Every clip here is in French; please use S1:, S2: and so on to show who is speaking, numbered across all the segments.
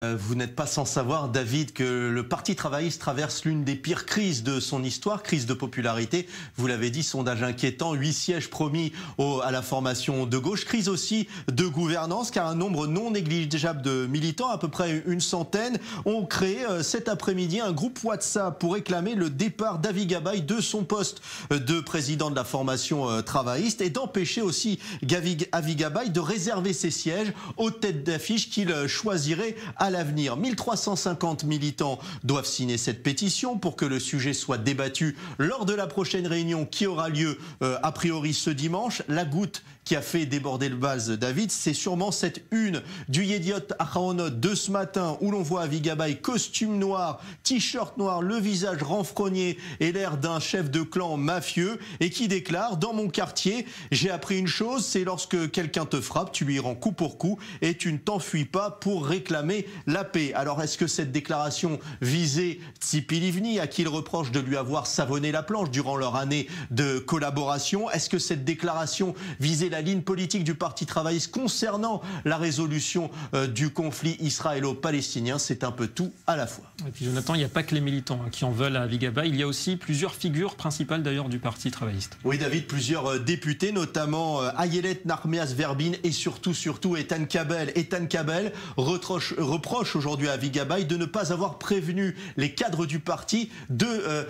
S1: Vous n'êtes pas sans savoir, David, que le Parti travailliste traverse l'une des pires crises de son histoire, crise de popularité. Vous l'avez dit, sondage inquiétant, 8 sièges promis à la formation de gauche. Crise aussi de gouvernance, car un nombre non négligeable de militants, à peu près une centaine, ont créé cet après-midi un groupe WhatsApp pour réclamer le départ d'Avi Gabay de son poste de président de la formation travailliste et d'empêcher aussi Avi Gabay de réserver ses sièges aux têtes d'affiche qu'il choisirait à l'avenir. 1350 militants doivent signer cette pétition pour que le sujet soit débattu lors de la prochaine réunion qui aura lieu a priori ce dimanche. La goutte qui a fait déborder le vase, David, c'est sûrement cette une du Yediot Ahronoth de ce matin où l'on voit Avi Gabay, costume noir, t-shirt noir, le visage renfrogné et l'air d'un chef de clan mafieux, et qui déclare: dans mon quartier, j'ai appris une chose, c'est lorsque quelqu'un te frappe, tu lui rends coup pour coup et tu ne t'enfuis pas pour réclamer la paix. Alors est-ce que cette déclaration visait Tzipi Livni, à qui il reproche de lui avoir savonné la planche durant leur année de collaboration? Est-ce que cette déclaration visait la ligne politique du Parti travailliste concernant la résolution du conflit israélo-palestinien? C'est un peu tout à la fois.
S2: Et puis Jonathan, il n'y a pas que les militants qui en veulent à Avi Gabay, il y a aussi plusieurs figures principales d'ailleurs du Parti travailliste.
S1: Oui David, plusieurs députés, notamment Ayelet Narmeas Verbin et surtout Eitan Cabel. Eitan Cabel reproche aujourd'hui à Avi Gabay de ne pas avoir prévenu les cadres du parti de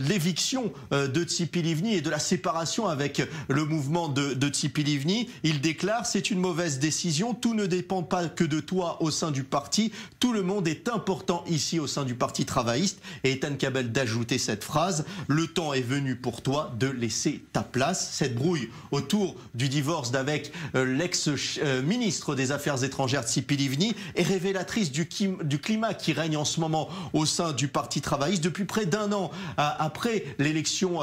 S1: l'éviction de Tzipi Livni et de la séparation avec le mouvement de Tzipi Livni. Il déclare: c'est une mauvaise décision, tout ne dépend pas que de toi au sein du parti, tout le monde est important ici au sein du Parti travailliste. Et Eitan Cabel d'ajouter cette phrase: le temps est venu pour toi de laisser ta place. Cette brouille autour du divorce d'avec l'ex-ministre des Affaires étrangères Tzipi Livni est révélatrice du climat qui règne en ce moment au sein du Parti travailliste. Depuis près d'un an, après l'élection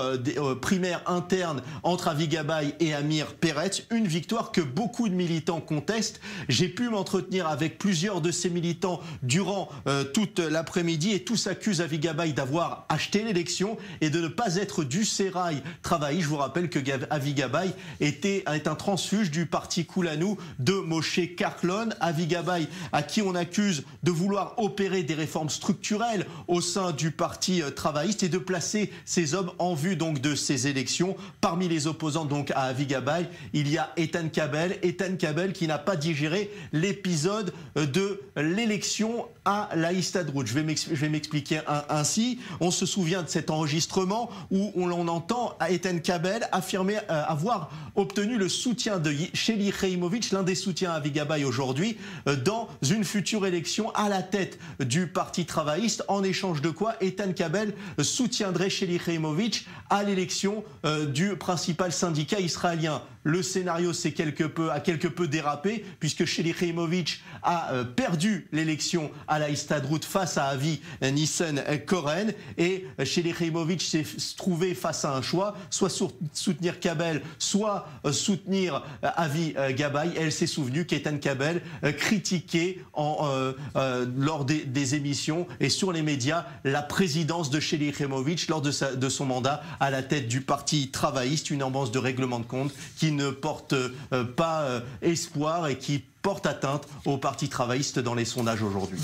S1: primaire interne entre Avi Gabay et Amir Peretz, une victoire que beaucoup de militants contestent. J'ai pu m'entretenir avec plusieurs de ces militants durant toute l'après-midi et tous accusent Avi Gabay d'avoir acheté l'élection et de ne pas être du sérail travailliste. Je vous rappelle que Avi Gabay est un transfuge du parti Kulanu de Moshe Kahlon. Avi Gabay, à qui on accuse de vouloir opérer des réformes structurelles au sein du Parti travailliste et de placer ces hommes en vue donc de ces élections. Parmi les opposants donc à Avi Gabay, il y a Eitan Cabel qui n'a pas digéré l'épisode de l'élection à la Histadrout. Je vais m'expliquer ainsi. On se souvient de cet enregistrement où on entend Eitan Cabel affirmer avoir obtenu le soutien de Shelly Khaymovitch, l'un des soutiens à Avi Gabay aujourd'hui, dans une future élection à la tête du Parti travailliste. En échange de quoi Eitan Cabel soutiendrait Shelly Khaymovitch à l'élection du principal syndicat israélien. Le scénario a quelque peu dérapé puisque Shelly Khaymovitch a perdu l'élection à la Histadrout face à Avi Nissan-Koren, et Shelly Khaymovitch s'est trouvée face à un choix, soit soutenir Cabel, soit soutenir Avi Gabay. Elle s'est souvenue qu'Eitan Cabel critiquait lors des émissions et sur les médias la présidence de Shelly Khaymovitch lors de son mandat à la tête du Parti travailliste, une ambiance de règlement de compte qui ne porte pas espoir et qui porte atteinte au Parti travailliste dans les sondages aujourd'hui.